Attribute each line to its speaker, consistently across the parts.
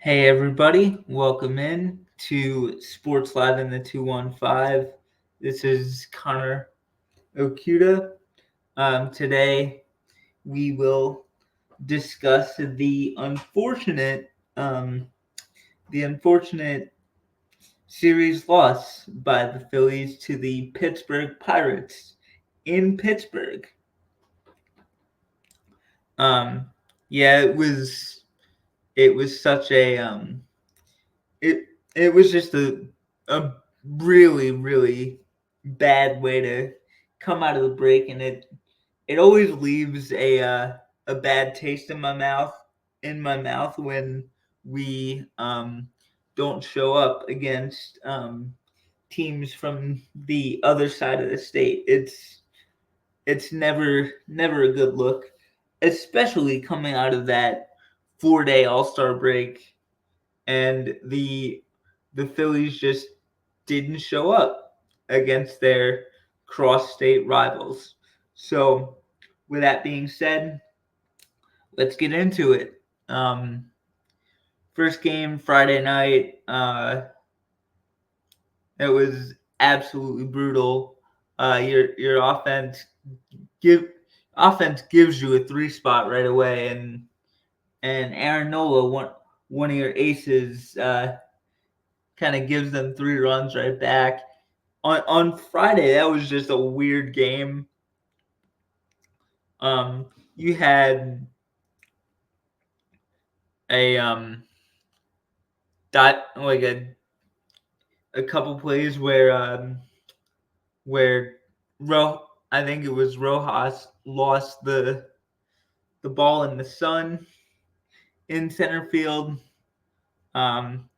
Speaker 1: Hey everybody, welcome in to Sports Live in the 215. This is Connor Okuda. Today we will discuss um, the unfortunate series loss by the Phillies to the Pittsburgh Pirates in Pittsburgh. Um, yeah, it was such it it was just a really bad way to come out of the break, and it always leaves a bad taste in my mouth when we don't show up against teams from the other side of the state. It's never a good look, especially coming out of that 4-day All-Star break, and the Phillies just didn't show up against their cross-state rivals. So, with that being said, let's get into it. Um, First game Friday night. It was absolutely brutal. Your give offense gives you a 3 spot right away, and Aaron Nola, one of your aces, kind of gives them 3 runs right back. On Friday, that was just a weird game. You had a like a couple plays where I think it was Rojas lost the ball in the sun in center field. Um,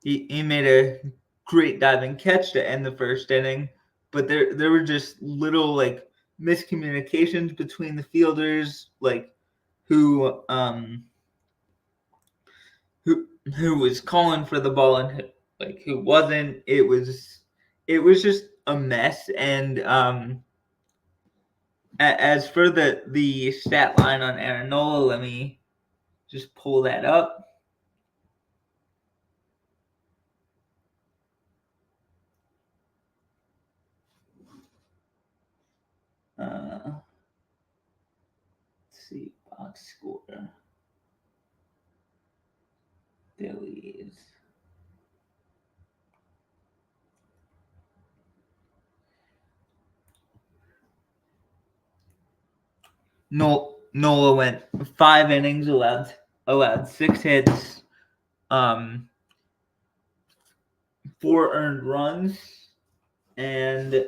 Speaker 1: he made a great diving catch to end the first inning, but there were just little like miscommunications between the fielders, like who um who who was calling for the ball and like who wasn't. It was just a mess. And as for the stat line on Aaron Nola, let me just pull that up. Let's see, box score. Phillies. Nola went 5 innings, allowed 6 hits, 4 earned runs, and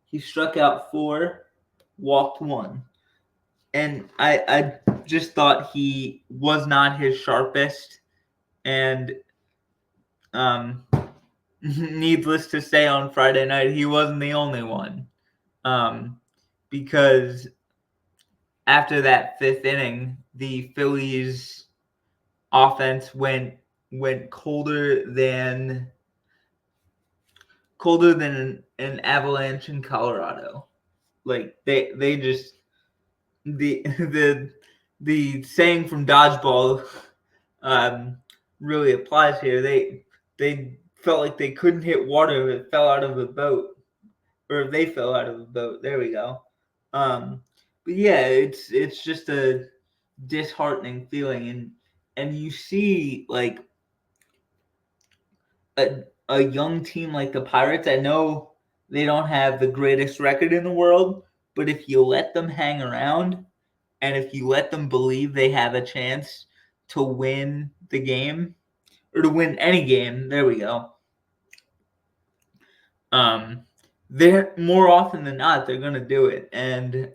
Speaker 1: he struck out 4, walked 1. And I just thought he was not his sharpest, and needless to say, on Friday night he wasn't the only one, because after that 5th inning, the Phillies offense went colder than an avalanche in Colorado. Like they just the the saying from Dodgeball really applies here. They felt like they couldn't hit water if it fell out of the boat, or if they fell out of the boat. There we go. But yeah, it's just a disheartening feeling, and you see like a young team like the Pirates. I know they don't have the greatest record in the world, but if you let them hang around, and if you let them believe they have a chance to win the game, or to win any game, there we go. They're more often than not they're gonna do it, and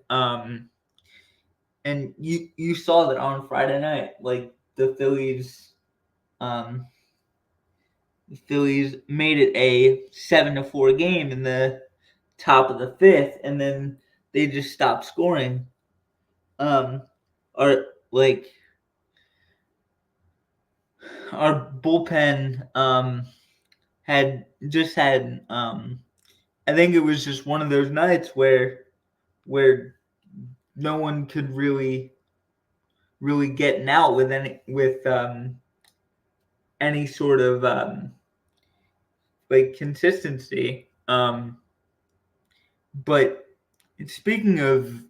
Speaker 1: you saw that on Friday night. Like the Phillies made it a 7-4 game in the top of the 5th, and then they just stopped scoring. Or like our bullpen had I think it was just one of those nights where no one could really really getting out with any sort of like consistency. But speaking of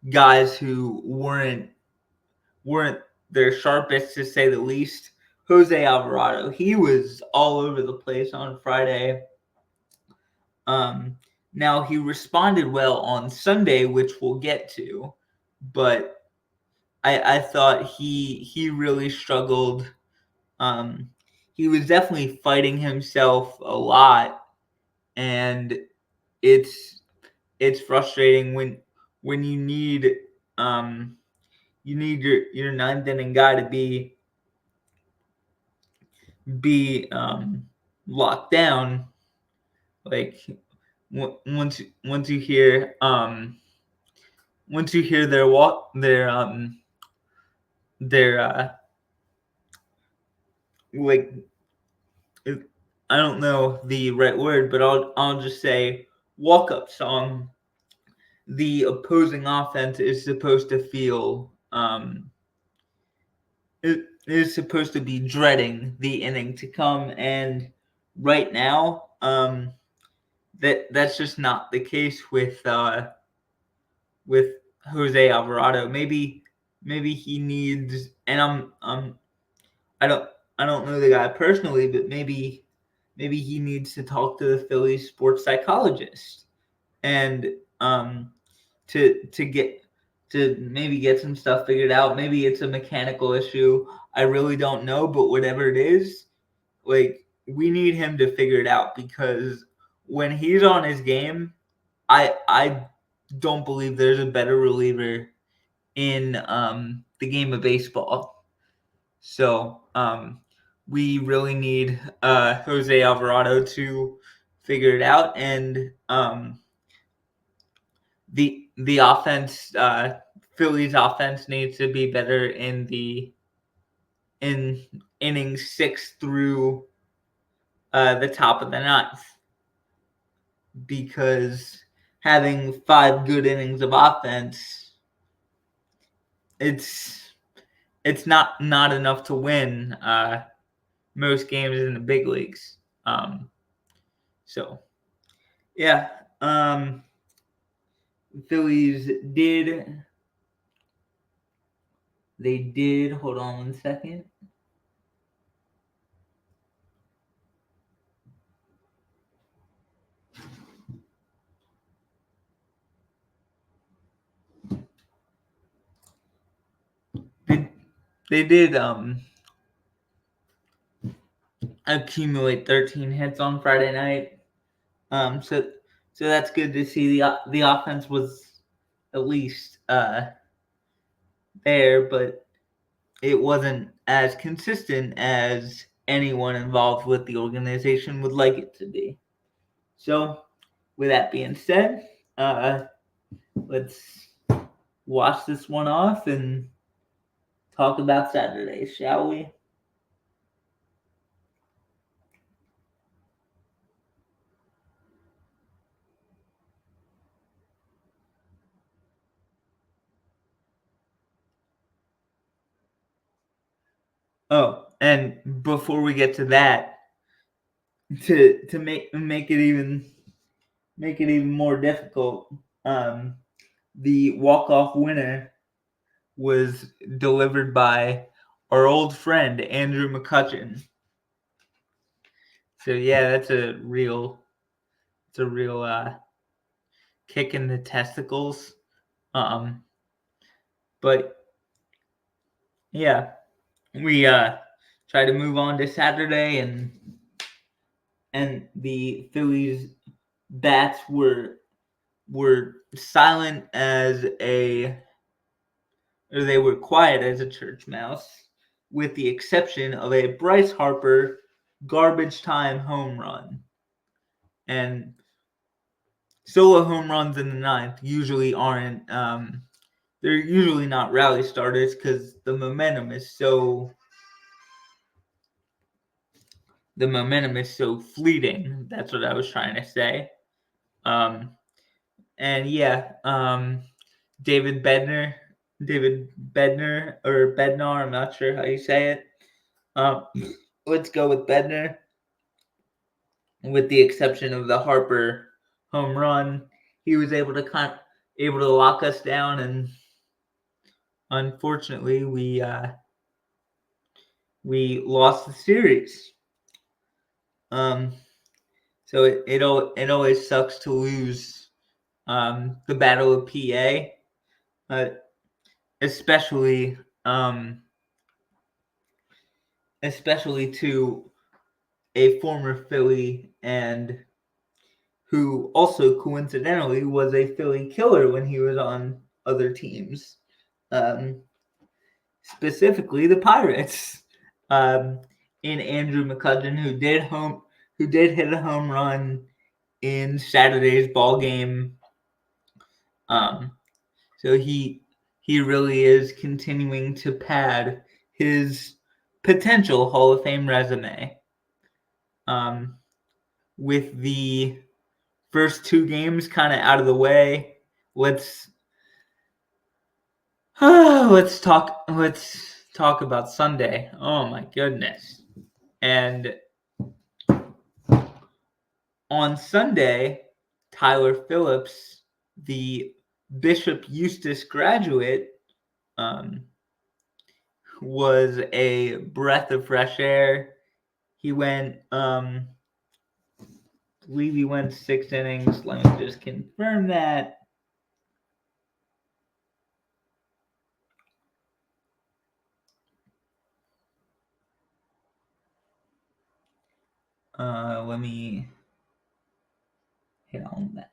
Speaker 1: guys who weren't their sharpest, to say the least, Jose Alvarado, he was all over the place on Friday. Now he responded well on Sunday, which we'll get to, but I thought he really struggled. He was definitely fighting himself a lot, and it's frustrating when you need your ninth inning guy to be locked down. Like once you hear their like, I don't know the right word, but I'll just say walk up song. The opposing offense is supposed to feel it is supposed to be dreading the inning to come, and right now that's just not the case with Jose Alvarado. Maybe he needs, and I don't I don't know the guy personally, but maybe he needs to talk to the Phillies sports psychologist and to get to maybe get some stuff figured out. Maybe it's a mechanical issue. I really don't know, but whatever it is, like, we need him to figure it out, because when he's on his game, I don't believe there's a better reliever in the game of baseball. So we really need Jose Alvarado to figure it out, and the offense, Phillies offense, needs to be better in innings 6 through the top of the ninth, because having 5 good innings of offense, it's not enough to win most games in the big leagues. So yeah, Phillies did hold on 1 second. They did accumulate 13 hits on Friday night. So that's good to see. The offense was at least there, but it wasn't as consistent as anyone involved with the organization would like it to be. So, with that being said, let's wash this one off and talk about Saturday, shall we? Oh, and before we get to that, to make it even more difficult, the walk-off winner was delivered by our old friend Andrew McCutchen. So yeah, that's a real kick in the testicles. But yeah, we try to move on to Saturday, and the Phillies bats were silent as or they were quiet as a church mouse, with the exception of a Bryce Harper garbage time home run. And solo home runs in the ninth usually aren't they're usually not rally starters, because the momentum is so fleeting. That's what I was trying to say. And yeah, David Bednar David Bednar or Bednar. I'm not sure how you say it. Let's go with Bednar, with the exception of the Harper home run. He was able to lock us down, and unfortunately, we lost the series. So it always sucks to lose the Battle of PA, especially to a former Philly, and who also coincidentally was a Philly killer when he was on other teams, specifically the Pirates. In Andrew McCutchen, who did hit a home run in Saturday's ball game. So he really is continuing to pad his potential Hall of Fame resume. With the first two games kind of out of the way, let's talk about Sunday. Oh my goodness. And on Sunday, Tyler Phillips, the Bishop Eustace graduate, was a breath of fresh air. He went, I believe he went 6 innings. Let me just confirm that. Let me hit on that.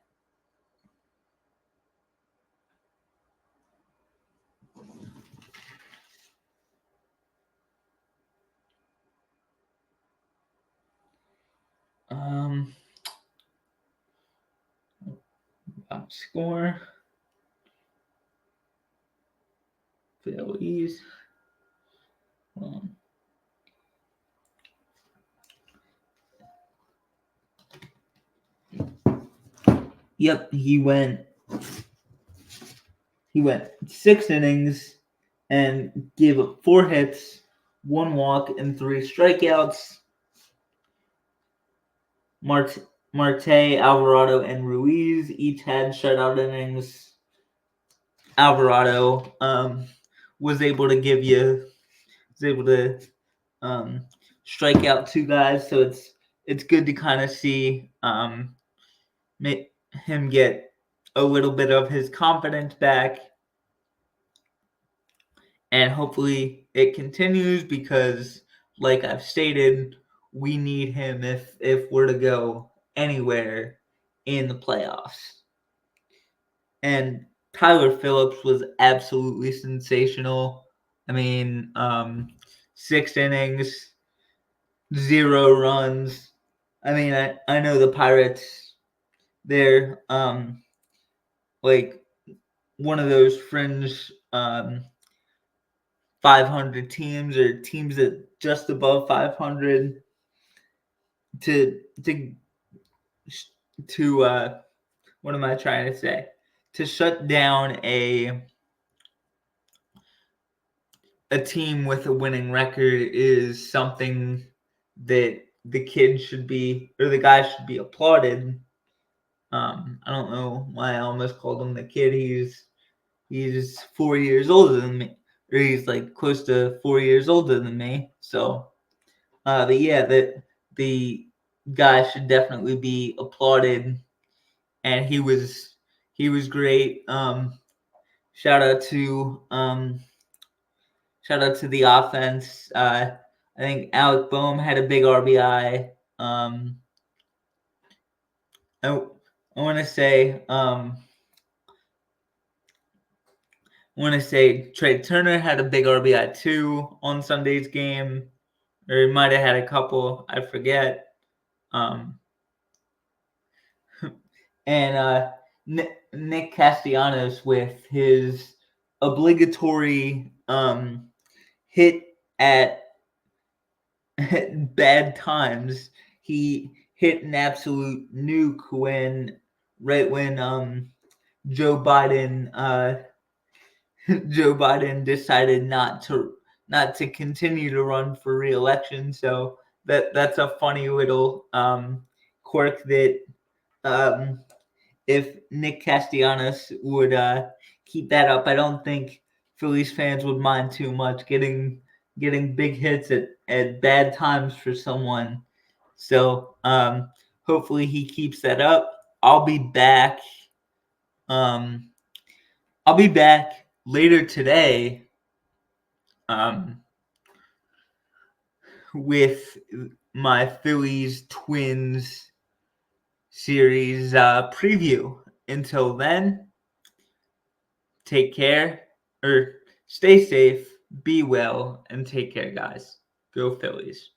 Speaker 1: Score. Phillies. Yep, he went 6 innings and gave up 4 hits, 1 walk, and 3 strikeouts. Marte, Alvarado, and Ruiz each had shutout innings. Alvarado was able to strike out 2 guys, so it's good to kind of see him get a little bit of his confidence back, and hopefully it continues, because like I've stated, we need him if we're to go anywhere in the playoffs. And Tyler Phillips was absolutely sensational. I mean, 6 innings, 0 runs. I mean, I know the Pirates, they're like one of those fringe 500 teams, or teams that just above 500, to what am I trying to say? To shut down a team with a winning record is something that the kid should be, or the guy should be, applauded. I don't know why I almost called him the kid. He's 4 years older than me, or he's like close to 4 years older than me. So, but yeah, the guy should definitely be applauded, and he was great. Shout out to the offense. I think Alec Boehm had a big RBI. I want to say Trey Turner had a big RBI too on Sunday's game, or he might have had a couple. I forget. And Nick Castellanos with his obligatory hit at bad times. He hit an absolute nuke when Joe Biden Joe Biden decided not to continue to run for re-election. So that's a funny little quirk that um, if Nick Castellanos would keep that up, I don't think Phillies fans would mind too much getting big hits at bad times for someone. So hopefully he keeps that up. I'll be back. Um, I'll be back later today with my Phillies Twins series preview. Until then, take care or stay safe, be well, and take care, guys. Go Phillies.